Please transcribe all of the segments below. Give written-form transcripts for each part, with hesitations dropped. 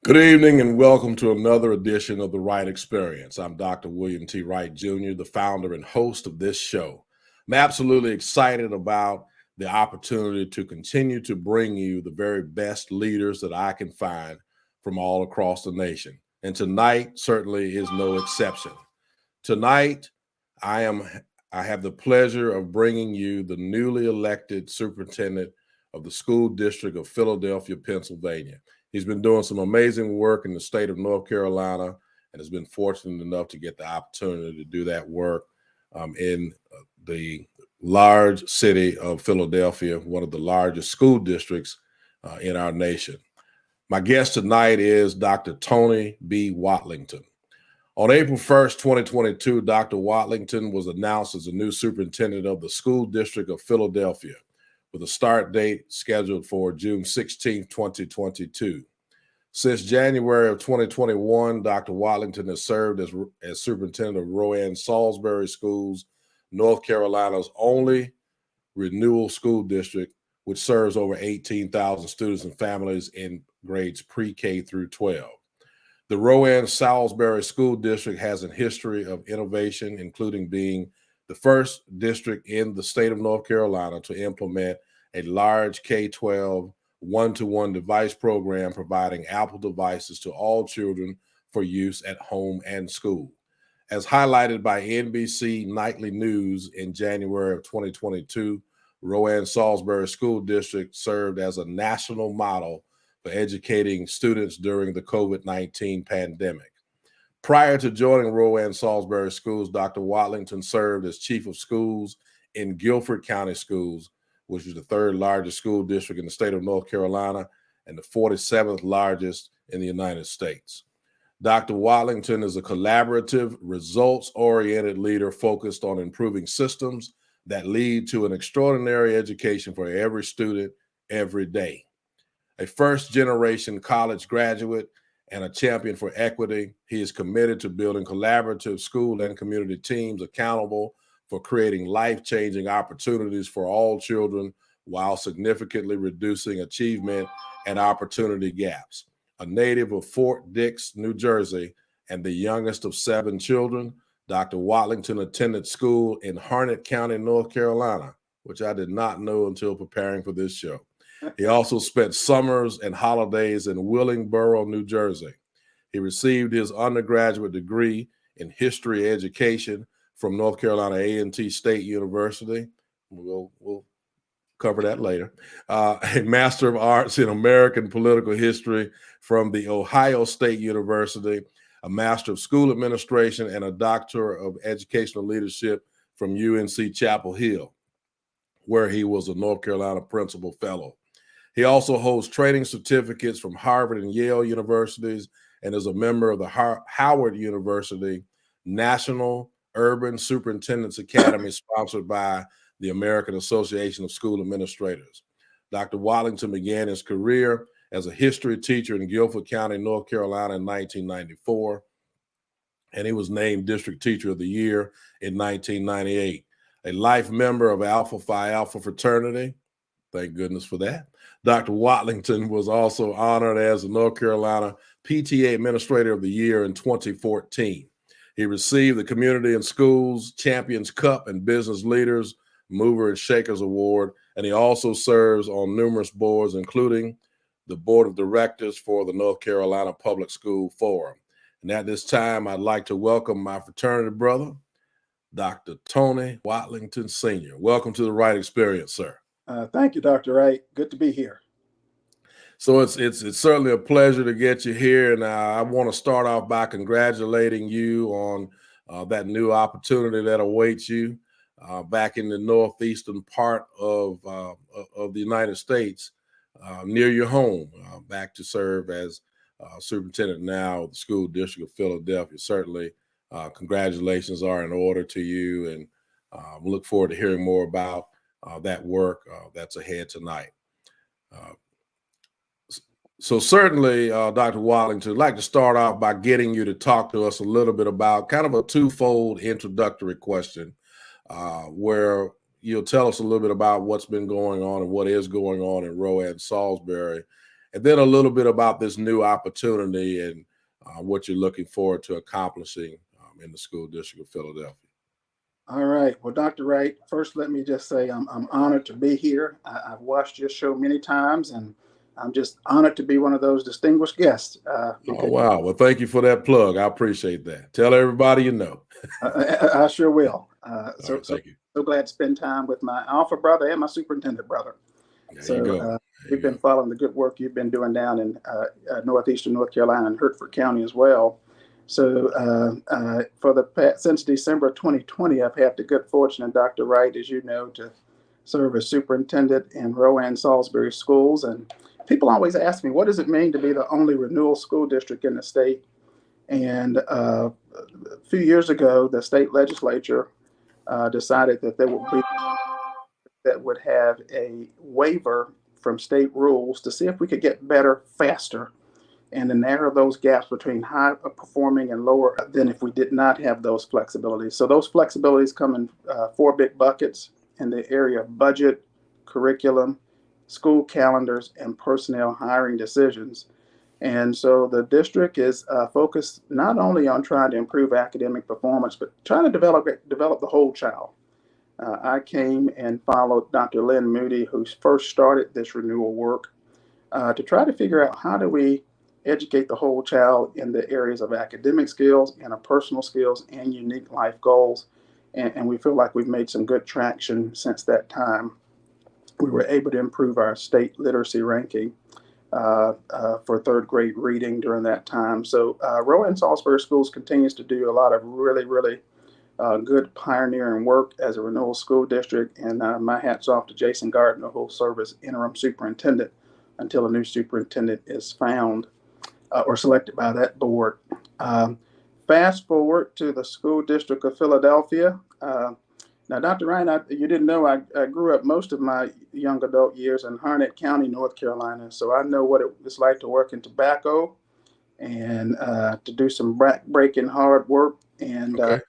Good evening and welcome to another edition of the Wright Experience. I'm Dr. William T. Wright Jr., the founder and host of this show. I'm absolutely excited about the opportunity to continue to bring you the very best leaders that I can find from all across the nation. And tonight certainly is no exception. Tonight, I have the pleasure of bringing you the newly elected superintendent of the school district of Philadelphia, Pennsylvania. He's been doing some amazing work in the state of North Carolina and has been fortunate enough to get the opportunity to do that work in the large city of Philadelphia, one of the largest school districts in our nation. My guest tonight is Dr. Tony B. Watlington. On April 1st, 2022, Dr. Watlington was announced as the new superintendent of the school district of Philadelphia, with a start date scheduled for June 16, 2022. Since January of 2021, Dr. Watlington has served as superintendent of Rowan Salisbury Schools, North Carolina's only renewal school district, which serves over 18,000 students and families in grades pre-K through 12. The Rowan Salisbury School District has a history of innovation, including being the first district in the state of North Carolina to implement a large K-12 one-to-one device program providing Apple devices to all children for use at home and school. As highlighted by NBC Nightly News in January of 2022, Rowan Salisbury School District served as a national model for educating students during the COVID-19 pandemic. Prior to joining Rowan Salisbury Schools, Dr. Watlington served as chief of schools in Guilford County Schools, which is the third largest school district in the state of North Carolina and the 47th largest in the United States. Dr. Watlington is a collaborative, results-oriented leader focused on improving systems that lead to an extraordinary education for every student every day. A first-generation college graduate and a champion for equity, he is committed to building collaborative school and community teams accountable for creating life-changing opportunities for all children while significantly reducing achievement and opportunity gaps. A native of Fort Dix, New Jersey, and the youngest of 7 children, Dr. Watlington attended school in Harnett County, North Carolina, which I did not know until preparing for this show. He also spent summers and holidays in Willingboro, New Jersey. He received his undergraduate degree in history education from North Carolina A&T State University. We'll cover that later. A Master of Arts in American Political History from the Ohio State University, a Master of School Administration, and a Doctor of Educational Leadership from UNC Chapel Hill, where he was a North Carolina Principal Fellow. He also holds training certificates from Harvard and Yale universities and is a member of the Howard University National Urban Superintendents Academy, sponsored by the American Association of School Administrators. Dr. Watlington began his career as a history teacher in Guilford County, North Carolina in 1994, and he was named District Teacher of the Year in 1998. A life member of Alpha Phi Alpha fraternity, thank goodness for that. Dr. Watlington was also honored as the North Carolina PTA Administrator of the Year in 2014. He received the Community and Schools Champions Cup and Business Leaders Mover and Shakers Award, and he also serves on numerous boards, including the Board of Directors for the North Carolina Public School Forum. And at this time, I'd like to welcome my fraternity brother, Dr. Tony Watlington Sr. Welcome to the Wright Experience, sir. Thank you, Dr. Wright. Good to be here. So it's certainly a pleasure to get you here, and I want to start off by congratulating you on that new opportunity that awaits you back in the northeastern part of the United States, near your home, back to serve as superintendent now of the school district of Philadelphia. Certainly, congratulations are in order to you, and look forward to hearing more about that work that's ahead tonight. So certainly, Dr. Watlington, I'd like to start off by getting you to talk to us a little bit about kind of a twofold introductory question, where you'll tell us a little bit about what's been going on and what is going on in Rowan Salisbury, and then a little bit about this new opportunity and what you're looking forward to accomplishing in the school district of Philadelphia. All right. Well, Dr. Wright, first let me just say I'm honored to be here. I've watched your show many times, and I'm just honored to be one of those distinguished guests. Oh, wow. Well, thank you for that plug. I appreciate that. Tell everybody you know. I sure will. So thank you. So glad to spend time with my alpha brother and my superintendent brother. There you go. We've been following the good work you've been doing down in northeastern North Carolina and Hertford County as well. So since December 2020, I've had the good fortune, and Dr. Wright, as you know, to serve as superintendent in Rowan, Salisbury schools. And people always ask me, what does it mean to be the only renewal school district in the state? And a few years ago, the state legislature decided that that would have a waiver from state rules to see if we could get better faster and to narrow those gaps between high performing and lower than if we did not have those flexibilities. So those flexibilities come in four big buckets in the area of budget, curriculum, school calendars, and personnel hiring decisions. And so the district is focused not only on trying to improve academic performance, but trying to develop the whole child. I came and followed Dr. Lynn Moody, who first started this renewal work, to try to figure out how do we educate the whole child in the areas of academic skills, interpersonal skills, and unique life goals. And we feel like we've made some good traction since that time. We were able to improve our state literacy ranking for third grade reading during that time. So Rowan Salisbury Schools continues to do a lot of really good pioneering work as a renewal school district. And my hat's off to Jason Gardner, who will serve as interim superintendent until a new superintendent is found or selected by that board. Fast forward to the school district of Philadelphia. Now, Dr. Ryan, you didn't know I grew up most of my young adult years in Harnett County, North Carolina. So I know what it's like to work in tobacco and to do some breaking hard work. And okay.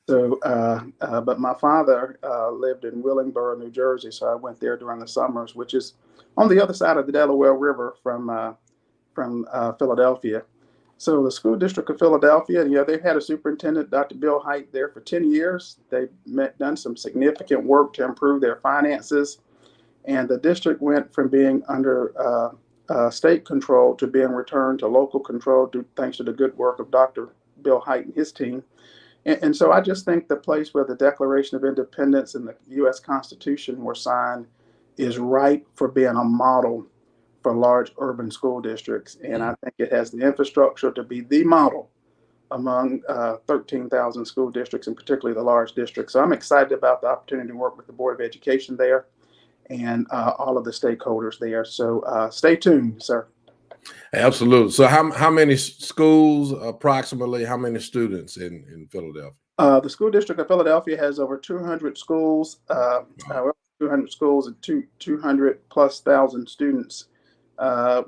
But my father lived in Willingboro, New Jersey. So I went there during the summers, which is on the other side of the Delaware River from Philadelphia. So the school district of Philadelphia, they've had a superintendent, Dr. Bill Height, there for 10 years. They've done some significant work to improve their finances. And the district went from being under state control to being returned to local control thanks to the good work of Dr. Bill Height and his team. And so I just think the place where the Declaration of Independence and the U.S. Constitution were signed is ripe for being a model for large urban school districts. And I think it has the infrastructure to be the model among 13,000 school districts, and particularly the large districts. So I'm excited about the opportunity to work with the Board of Education there and all of the stakeholders there. So stay tuned, sir. Absolutely. So how many schools, approximately, how many students in Philadelphia? The school district of Philadelphia has over 200 schools, 200 schools and 200 plus thousand students.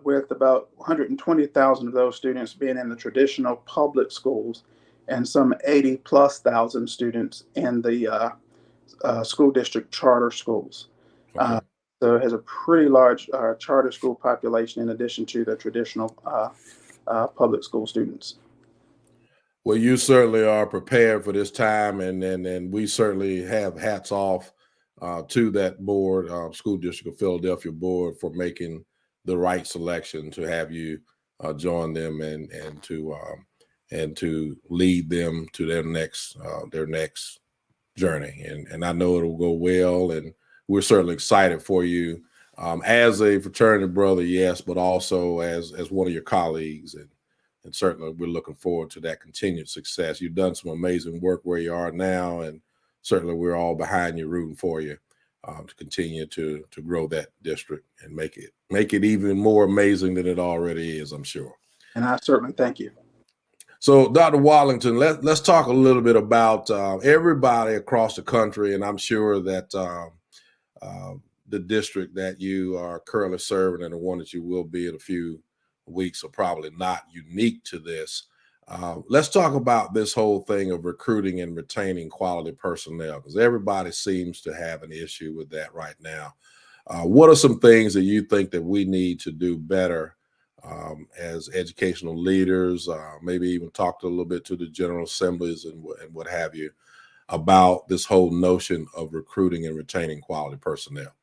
With about 120,000 of those students being in the traditional public schools and some 80 plus thousand students in the school district charter schools. Okay. So it has a pretty large charter school population in addition to the traditional public school students. Well, you certainly are prepared for this time, and we certainly have hats off to that board, School District of Philadelphia board, for making the right selection to have you join them and to lead them to their next journey. And I know it'll go well, and we're certainly excited for you as a fraternity brother, yes, but also as one of your colleagues, and certainly we're looking forward to that continued success. You've done some amazing work where you are now, and certainly we're all behind you, rooting for you to continue to grow that district and make it even more amazing than it already is, I'm sure. And I certainly thank you. So, Dr. Watlington, let's talk a little bit about everybody across the country, and I'm sure that the district that you are currently serving and the one that you will be in a few weeks are probably not unique to this. Let's talk about this whole thing of recruiting and retaining quality personnel, because everybody seems to have an issue with that right now. What are some things that you think that we need to do better as educational leaders, maybe even talk a little bit to the General Assemblies and what have you about this whole notion of recruiting and retaining quality personnel?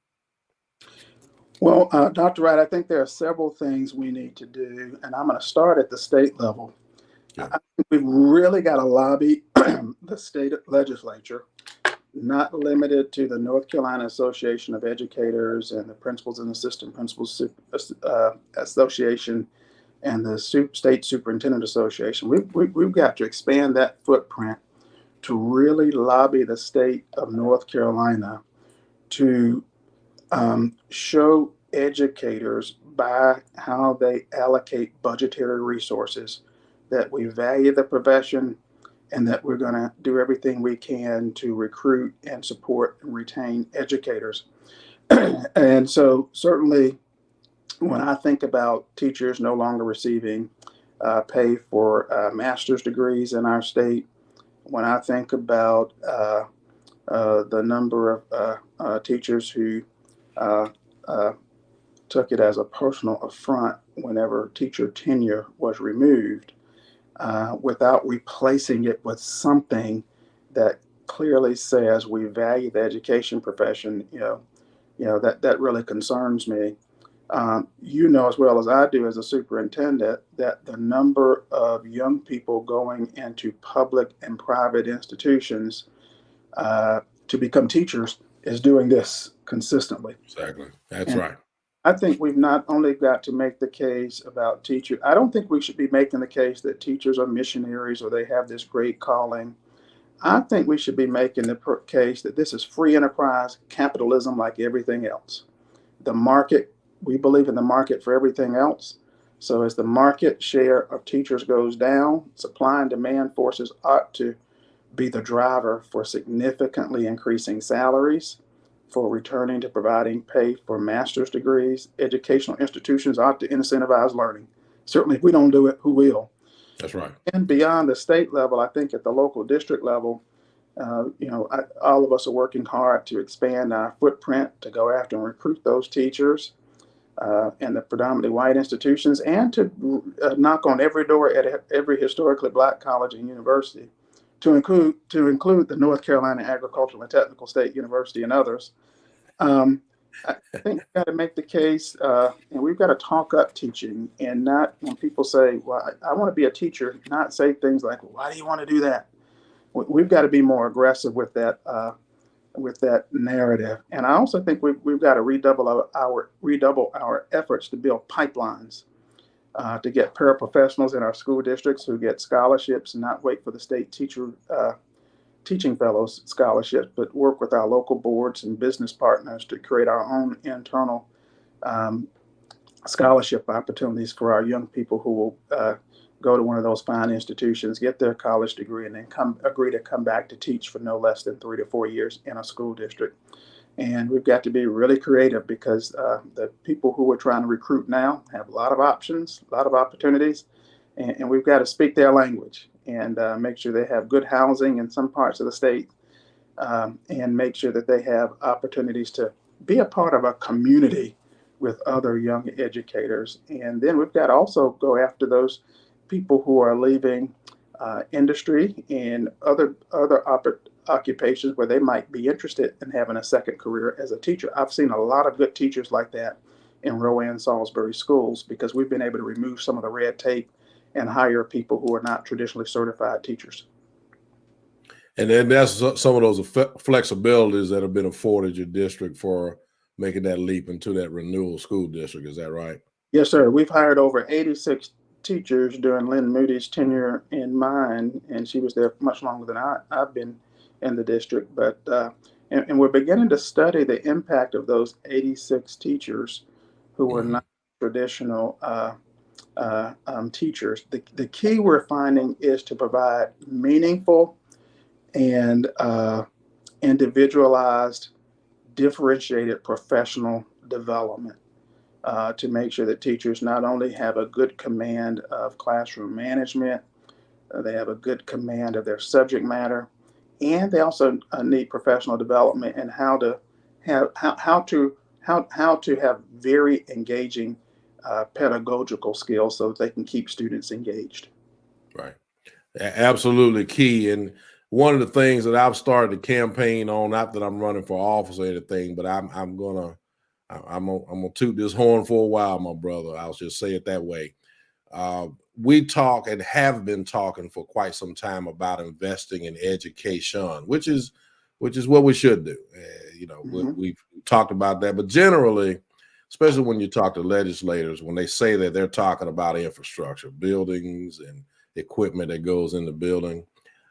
Well, Dr. Wright, I think there are several things we need to do, and I'm going to start at the state level. Yeah. I think we've really got to lobby the state legislature, not limited to the North Carolina Association of Educators and the Principals and Assistant Principals Association and the State Superintendent Association. We've got to expand that footprint to really lobby the state of North Carolina to show educators by how they allocate budgetary resources that we value the profession and that we're going to do everything we can to recruit and support and retain educators. And so certainly when I think about teachers no longer receiving pay for master's degrees in our state, when I think about the number of teachers who took it as a personal affront whenever teacher tenure was removed, without replacing it with something that clearly says we value the education profession, that really concerns me. You know as well as I do as a superintendent that the number of young people going into public and private institutions to become teachers is doing this consistently. Exactly. That's right. I think we've not only got to make the case about teachers. I don't think we should be making the case that teachers are missionaries or they have this great calling. I think we should be making the case that this is free enterprise capitalism like everything else. The market, we believe in the market for everything else. So as the market share of teachers goes down, supply and demand forces ought to be the driver for significantly increasing salaries, for returning to providing pay for master's degrees. Educational institutions ought to incentivize learning. Certainly, if we don't do it, who will? That's right. And beyond the state level, I think at the local district level, all of us are working hard to expand our footprint to go after and recruit those teachers in the predominantly white institutions and to knock on every door at every historically black college and university, to include the North Carolina Agricultural and Technical State University and others. I think we've got to make the case, and we've got to talk up teaching, and not when people say, "Well, I want to be a teacher," not say things like, well, "Why do you want to do that?" We've got to be more aggressive with that narrative, and I also think we've got to redouble our efforts to build pipelines. To get paraprofessionals in our school districts who get scholarships and not wait for the state teaching fellows scholarships, but work with our local boards and business partners to create our own internal scholarship opportunities for our young people who will go to one of those fine institutions, get their college degree, and then agree to come back to teach for no less than 3 to 4 years in a school district. And we've got to be really creative because the people who we're trying to recruit now have a lot of options, a lot of opportunities, and we've got to speak their language and make sure they have good housing in some parts of the state and make sure that they have opportunities to be a part of a community with other young educators. And then we've got to also go after those people who are leaving industry and other occupations where they might be interested in having a second career as a teacher. I've seen a lot of good teachers like that in Rowan and Salisbury schools because we've been able to remove some of the red tape and hire people who are not traditionally certified teachers. And then that's some of those flexibilities that have been afforded your district for making that leap into that renewal school district. Is that right? Yes, sir. We've hired over 86 teachers during Lynn Moody's tenure in mine, and she was there much longer than I've been in the district. But and we're beginning to study the impact of those 86 teachers who were not traditional teachers. The key we're finding is to provide meaningful and individualized, differentiated professional development to make sure that teachers not only have a good command of classroom management, they have a good command of their subject matter, and they also need professional development and how to have very engaging pedagogical skills so that they can keep students engaged. Right. Absolutely key. And one of the things that I've started to campaign on, not that I'm running for office or anything, but I'm gonna toot this horn for a while, my brother. I'll just say it that way. We talk and have been talking for quite some time about investing in education, which is what we should do. We've talked about that, but generally, especially when you talk to legislators, when they say that they're talking about infrastructure, buildings, and equipment that goes in the building,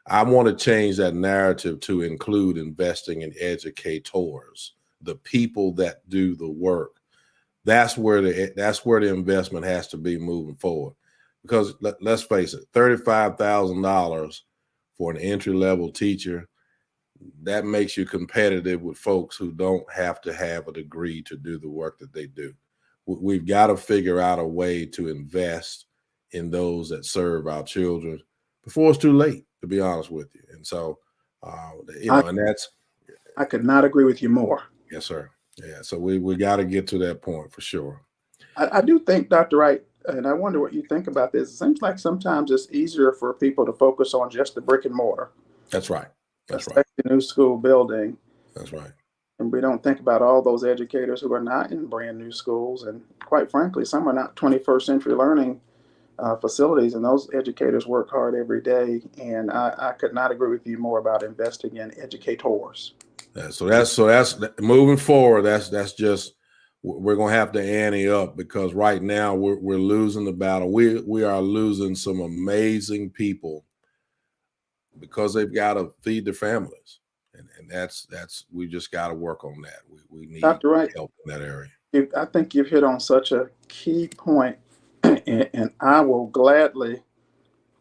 I want to change that narrative to include investing in educators, the people that do the work. That's where the investment has to be moving forward. Because let's face it, $35,000 for an entry-level teacher, that makes you competitive with folks who don't have to have a degree to do the work that they do. We've got to figure out a way to invest in those that serve our children before it's too late, to be honest with you. And so, and that's. I could not agree with you more. Yes, sir. Yeah. So we got to get to that point for sure. I do think, Dr. Wright, and I wonder what you think about this. It seems like sometimes it's easier for people to focus on just the brick and mortar. That's right. That's right. The new school building. That's right. And we don't think about all those educators who are not in brand new schools. And quite frankly, some are not 21st century learning facilities, and those educators work hard every day. And I could not agree with you more about investing in educators. So that's moving forward. That's just, we're going to have to ante up, because right now we're losing the battle. We are losing some amazing people because they've got to feed their families, and that's we just got to work on that. We need Dr. Wright, help in that area. I think you've hit on such a key point, and I will gladly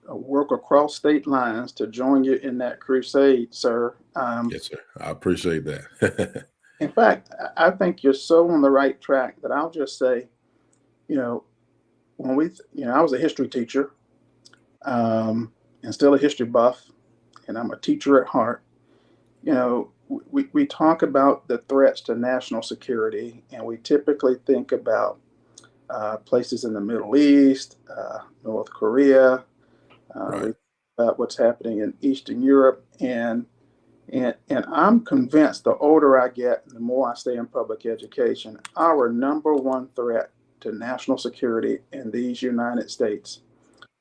work across state lines to join you in that crusade, sir. Yes, sir. I appreciate that. In fact, I think you're so on the right track that I'll just say, when I was a history teacher, and still a history buff, and I'm a teacher at heart. We talk about the threats to national security, and we typically think about places in the Middle East, North Korea, right. About what's happening in Eastern Europe, and I'm convinced the older I get, the more I stay in public education, our number one threat to national security in these United States,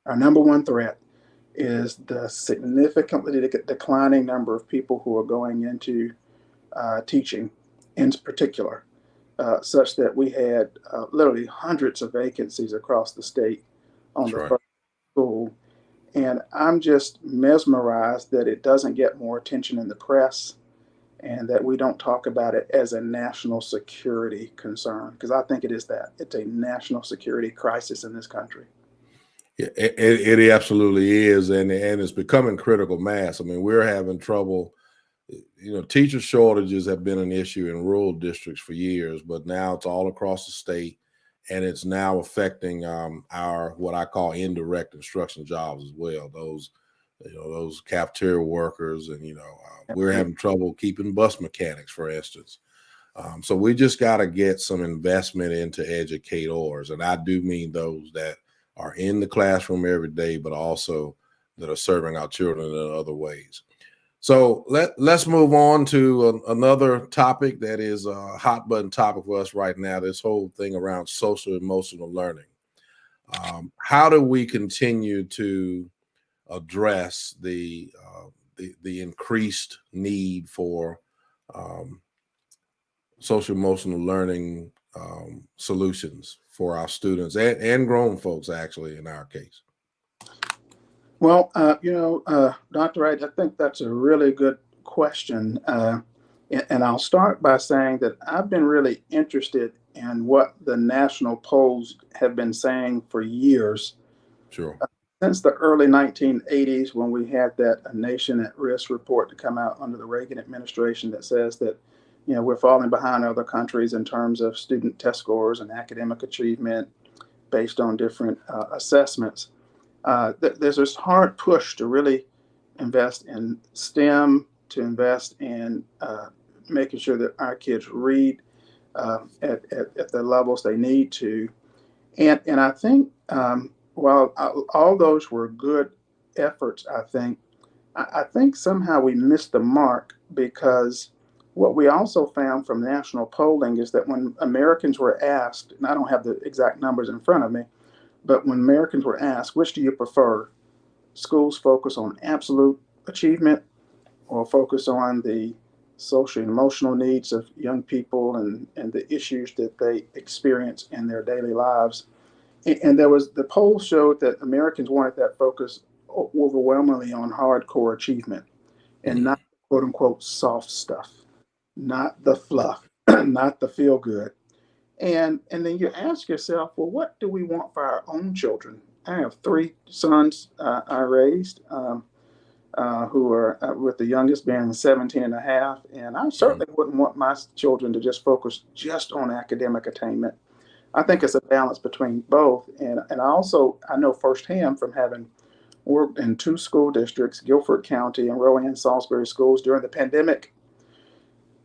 our number one threat is the significantly declining number of people who are going into teaching in particular, such that we had literally hundreds of vacancies across the state on the first school. And I'm just mesmerized that it doesn't get more attention in the press, and that we don't talk about it as a national security concern, because I think it is that. It's a national security crisis in this country. Yeah, it absolutely is, and it's becoming critical mass. I mean, we're having trouble. Teacher shortages have been an issue in rural districts for years, but now it's all across the state. And it's now affecting our, what I call, indirect instruction jobs as well. Those cafeteria workers, and we're having trouble keeping bus mechanics, for instance. So we just got to get some investment into educators, and I do mean those that are in the classroom every day, but also that are serving our children in other ways. So let's move on to another topic that is a hot button topic for us right now, this whole thing around social emotional learning. How do we continue to address the increased need for social emotional learning solutions for our students and grown folks, actually, in our case? Well, Dr. Wright, I think that's a really good question. And I'll start by saying that I've been really interested in what the national polls have been saying for years. Sure. Since the early 1980s, when we had that A Nation at Risk report to come out under the Reagan administration that says that, we're falling behind other countries in terms of student test scores and academic achievement based on different assessments. There's this hard push to really invest in STEM, to invest in making sure that our kids read at the levels they need to. And I think while all those were good efforts, I think somehow we missed the mark, because what we also found from national polling is that when Americans were asked, and I don't have the exact numbers in front of me, but when Americans were asked, which do you prefer? Schools focus on absolute achievement or focus on the social and emotional needs of young people and the issues that they experience in their daily lives. And there was, the poll showed that Americans wanted that focus overwhelmingly on hardcore achievement and Mhm. not quote unquote soft stuff, not the fluff, not the feel good. And then you ask yourself, well, what do we want for our own children? I have three sons I raised, who are with the youngest being 17 and a half. And I Mhm. certainly wouldn't want my children to just focus just on academic attainment. I think Right. it's a balance between both. And I know firsthand from having worked in two school districts, Guilford County and Rowan and Salisbury schools during the pandemic.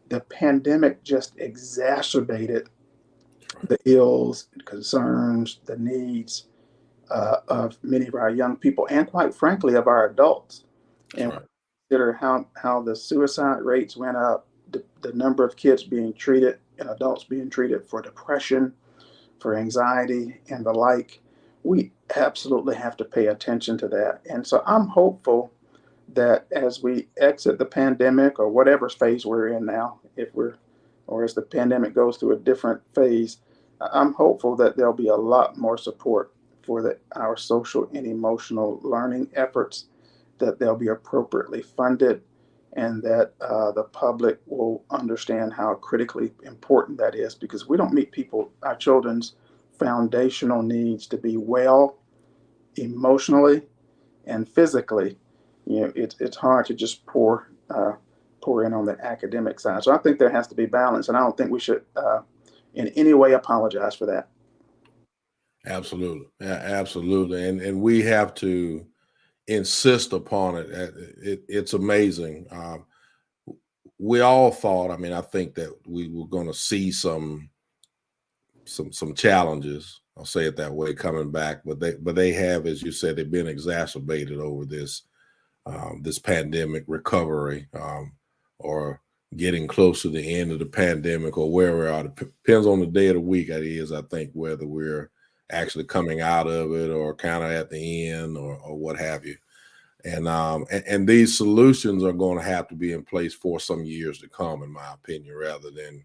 The pandemic just exacerbated That's right. the ills, concerns, the needs of many of our young people, and quite frankly, of our adults. That's And right. consider how the suicide rates went up, the number of kids being treated and adults being treated for depression, for anxiety, and the like. We absolutely have to pay attention to that. And so I'm hopeful that as we exit the pandemic, or whatever phase we're in now, if we're, or as the pandemic goes through a different phase, I'm hopeful that there'll be a lot more support for our social and emotional learning efforts, that they'll be appropriately funded, and that the public will understand how critically important that is, because we don't meet our children's foundational needs to be well emotionally and physically. It's hard to just pour in on the academic side. So I think there has to be balance, and I don't think we should in any way apologize for that. Absolutely. Absolutely. And we have to insist upon it. It's amazing. We all thought, I mean, I think that we were going to see some challenges. I'll say it that way, coming back, but they have, as you said, they've been exacerbated over this pandemic recovery, or getting close to the end of the pandemic, or where we are. Depends on the day of the week. It is, I think, whether we're actually coming out of it or kind of at the end, or what have you. And these solutions are going to have to be in place for some years to come, in my opinion, rather than,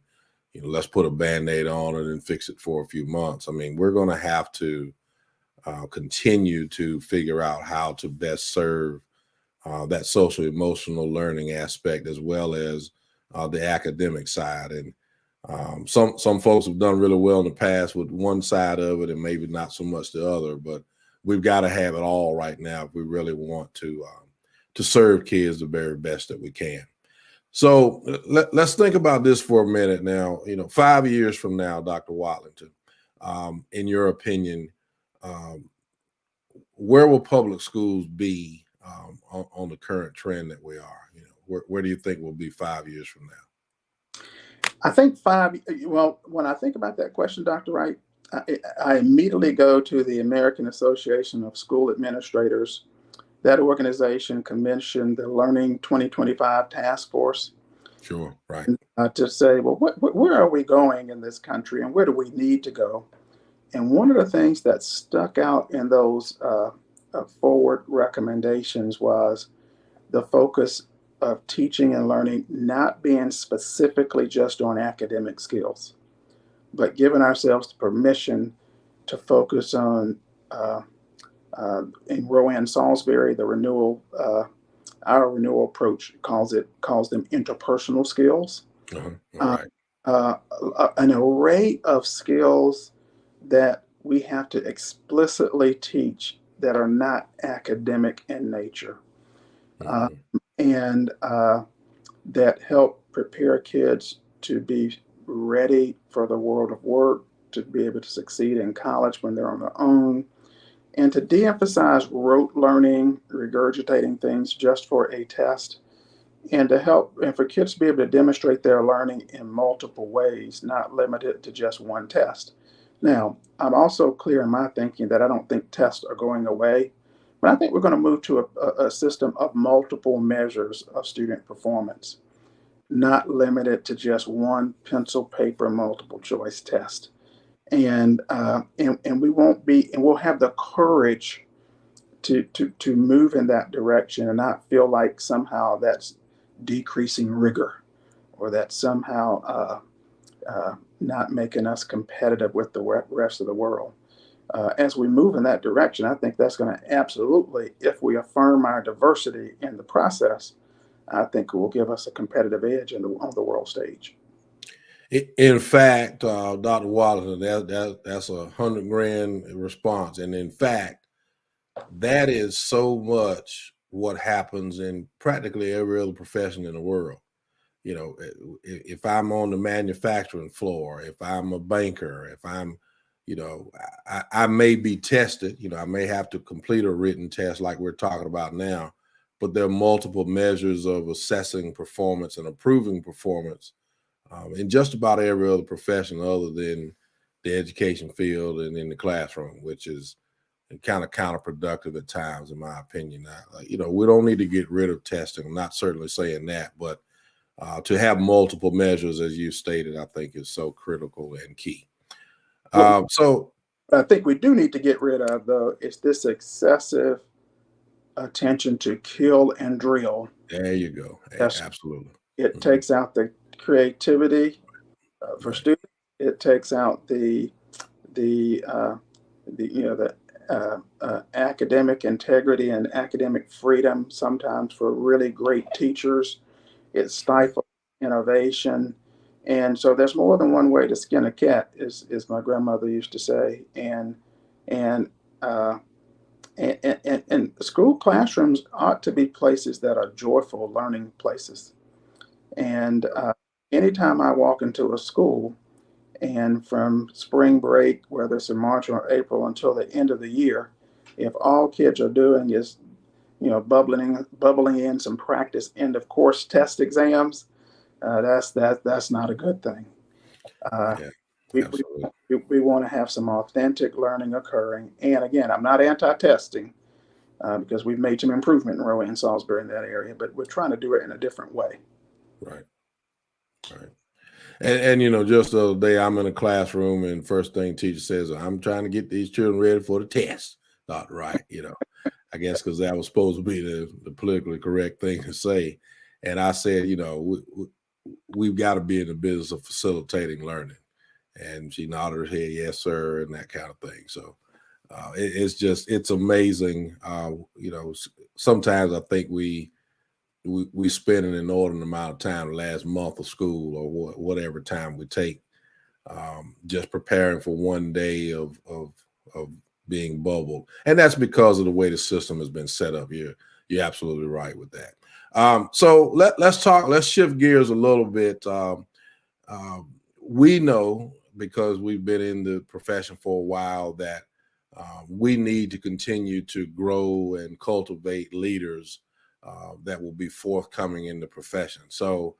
let's put a band-aid on it and fix it for a few months. I mean, we're going to have to continue to figure out how to best serve that social emotional learning aspect, as well as the academic side. And some folks have done really well in the past with one side of it, and maybe not so much the other. But we've got to have it all right now if we really want to serve kids the very best that we can. So let's think about this for a minute now. 5 years from now, Dr. Watlington, in your opinion, um, where will public schools be on the current trend that we are? Where do you think we'll be 5 years from now? I think well, when I think about that question, Dr. Wright, I immediately go to the American Association of School Administrators. That organization commissioned the Learning 2025 Task Force Sure, right. to say, well, where are we going in this country, and where do we need to go? And one of the things that stuck out in those forward recommendations was the focus of teaching and learning not being specifically just on academic skills, but giving ourselves the permission to focus on, in Rowan Salisbury, the renewal, our renewal approach calls them interpersonal skills. Uh-huh. All Uh, right. an array of skills that we have to explicitly teach that are not academic in nature, uh, Mhm. and that help prepare kids to be ready for the world of work, to be able to succeed in college when they're on their own, and to de-emphasize rote learning, regurgitating things just for a test, and to help, and for kids to be able to demonstrate their learning in multiple ways, not limited to just one test. Now, I'm also clear in my thinking that I don't think tests are going away, but I think we're going to move to a system of multiple measures of student performance, not limited to just one pencil paper multiple choice test. And we won't be, and we'll have the courage to move in that direction and not feel like somehow that's decreasing rigor, or that somehow not making us competitive with the rest of the world. As we move in that direction, I think that's going to absolutely, if we affirm our diversity in the process, I think it will give us a competitive edge on the world stage. In fact, Dr. Watlington, that's $100,000 response. And in fact, that is so much what happens in practically every other profession in the world. You know, if I'm on the manufacturing floor, if I'm a banker, if I'm, I may be tested, I may have to complete a written test like we're talking about now, but there are multiple measures of assessing performance and approving performance in just about every other profession other than the education field and in the classroom, which is kind of counterproductive at times, in my opinion. We don't need to get rid of testing. I'm not certainly saying that, but to have multiple measures, as you stated, I think is so critical and key. So I think we do need to get rid of, though, is this excessive attention to kill and drill. There you go. Yes. Absolutely. It takes out the creativity for Right. students. It takes out the academic integrity and academic freedom sometimes for really great teachers. It stifles innovation. And so there's more than one way to skin a cat, is my grandmother used to say. And uh, and school classrooms ought to be places that are joyful learning places. And anytime I walk into a school, and from spring break, whether it's in March or April, until the end of the year, if all kids are doing is, bubbling in some practice end of course test exams, that's not a good thing. Yeah, We, we, absolutely. we want to have some authentic learning occurring. And again, I'm not anti-testing, because we've made some improvement in Rowan and Salisbury in that area, but we're trying to do it in a different way. Right. Right. And just the other day, I'm in a classroom, and first thing teacher says, "I'm trying to get these children ready for the test." Not right, I guess because that was supposed to be the politically correct thing to say. And I said, we've got to be in the business of facilitating learning. And she nodded her head, yes, sir, and that kind of thing. So it's amazing. Sometimes I think we spend an inordinate amount of time the last month of school or whatever time we take just preparing for one day of being bubbled, and that's because of the way the system has been set up. You're absolutely right with that. So let's shift gears a little bit. We know, because we've been in the profession for a while, that we need to continue to grow and cultivate leaders that will be forthcoming in the profession. So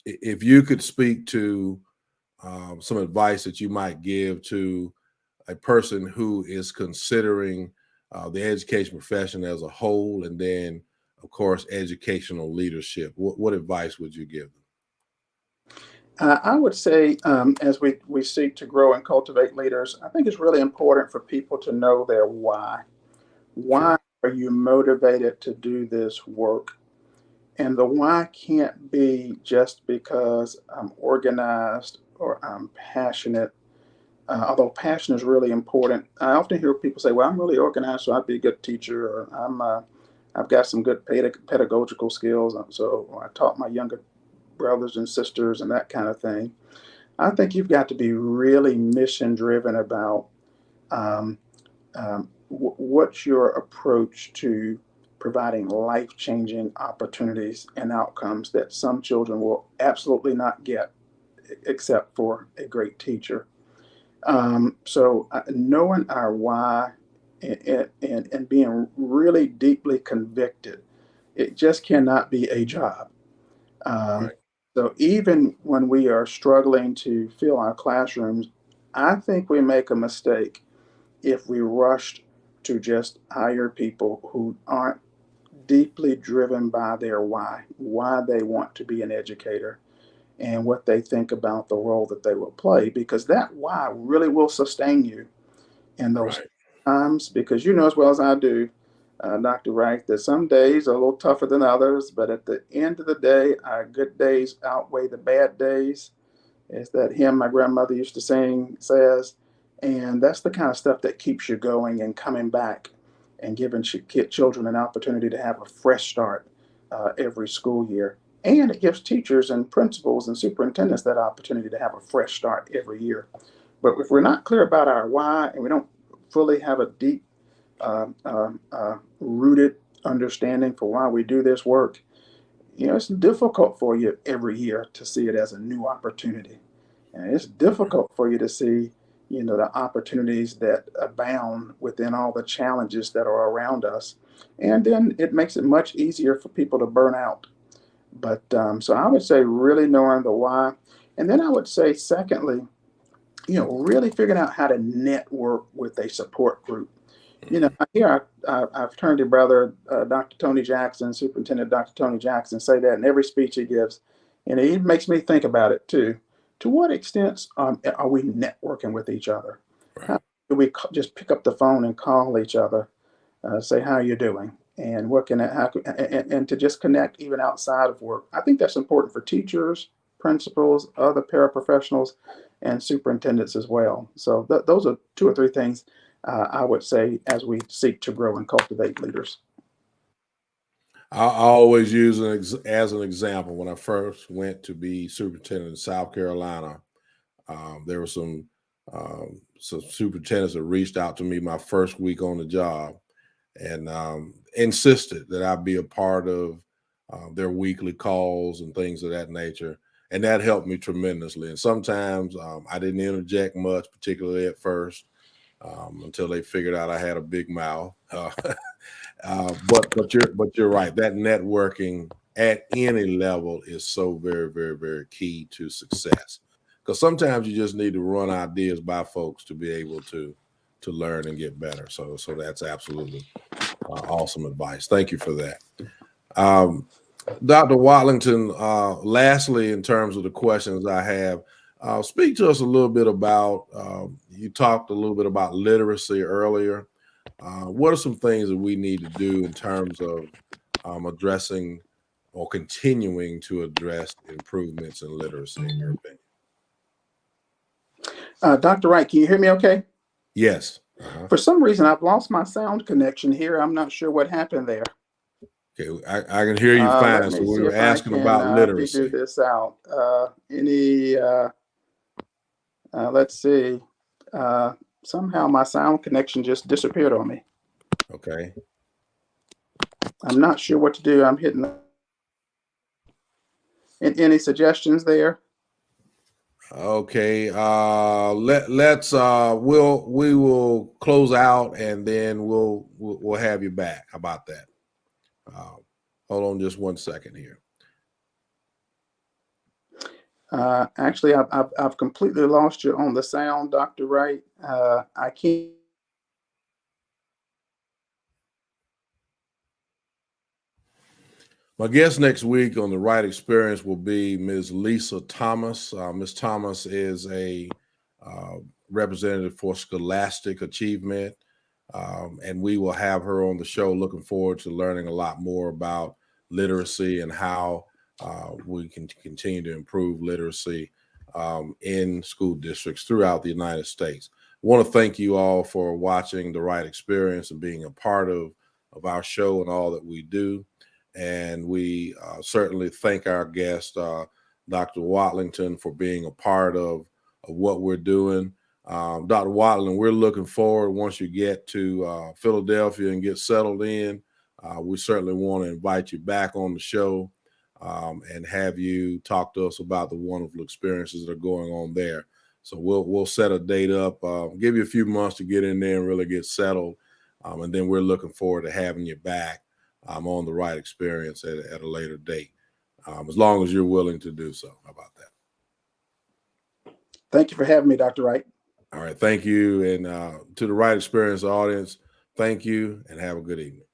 if you could speak to some advice that you might give to a person who is considering the education profession as a whole, and then, of course, educational leadership, what advice would you give them? I would say, as we seek to grow and cultivate leaders, I think it's really important for people to know their why. Why Sure. are you motivated to do this work? And the why can't be just because I'm organized or I'm passionate. Although passion is really important, I often hear people say, "Well, I'm really organized, so I'd be a good teacher," or I've got some good pedagogical skills, so I taught my younger brothers and sisters and that kind of thing." I think you've got to be really mission driven about um, what's your approach to providing life changing opportunities and outcomes that some children will absolutely not get except for a great teacher. So knowing our why, and being really deeply convicted, it just cannot be a job. Um, Right. so even when we are struggling to fill our classrooms, I think we make a mistake if we rushed to just hire people who aren't deeply driven by their why they want to be an educator and what they think about the role that they will play, because that why really will sustain you in those Right. times. Because you know as well as I do, Dr. Wright, that some days are a little tougher than others, but at the end of the day, our good days outweigh the bad days. As that hymn my grandmother used to sing says. And that's the kind of stuff that keeps you going and coming back and giving children an opportunity to have a fresh start every school year. And it gives teachers and principals and superintendents that opportunity to have a fresh start every year. But if we're not clear about our why and we don't fully have a deep, rooted understanding for why we do this work, it's difficult for you every year to see it as a new opportunity. And it's difficult for you to see, the opportunities that abound within all the challenges that are around us. And then it makes it much easier for people to burn out. But so I would say really knowing the why. And then I would say, secondly, really figuring out how to network with a support group. I've turned to brother Dr. Tony Jackson, Superintendent Dr. Tony Jackson, say that in every speech he gives, and it makes me think about it too. To what extent are we networking with each other? Right. How do we just pick up the phone and call each other, say how you doing, and what can and to just connect even outside of work? I think that's important for teachers, principals, other paraprofessionals, and superintendents as well. So those are two or three things I would say, as we seek to grow and cultivate leaders. I always use as an example when I first went to be superintendent in South Carolina. There were some superintendents that reached out to me my first week on the job and insisted that I be a part of their weekly calls and things of that nature. And that helped me tremendously. And sometimes I didn't interject much, particularly at first, until they figured out I had a big mouth. But you're right. That networking at any level is so very, very, very key to success. Because sometimes you just need to run ideas by folks to be able to learn and get better. So that's absolutely awesome advice. Thank you for that. Dr. Watlington, lastly, in terms of the questions I have, speak to us a little bit about, you talked a little bit about literacy earlier. What are some things that we need to do in terms of addressing or continuing to address improvements in literacy, in your opinion? Dr. Wright, can you hear me okay? Yes. For some reason, I've lost my sound connection here. I'm not sure what happened there. Okay, I can hear you Let fine. me So we see were if I asking can about figure literacy. this out. Let's see. Somehow my sound connection just disappeared on me. Okay. I'm not sure what to do. I'm hitting. Any suggestions there? Okay. We will close out and then we'll have you back. How about that? Hold on just 1 second here. Actually, I've completely lost you on the sound, Dr. Wright. I can't. My guest next week on the Wright Experience will be Ms. Lisa Thomas. Ms. Thomas is a representative for Scholastic Achievement, and we will have her on the show. Looking forward to learning a lot more about literacy and how we can continue to improve literacy in school districts throughout the United States. I want to thank you all for watching the Wright Experience and being a part of our show and all that we do. And we certainly thank our guest, Dr. Watlington, for being a part of what we're doing. Dr. Watlington, we're looking forward once you get to Philadelphia and get settled in. We certainly want to invite you back on the show and have you talk to us about the wonderful experiences that are going on there. So we'll set a date up, give you a few months to get in there and really get settled. And then we're looking forward to having you back on the Wright Experience at a later date, as long as you're willing to do so. How about that? Thank you for having me, Dr. Wright. All right. Thank you. And to the Wright Experience audience, thank you and have a good evening.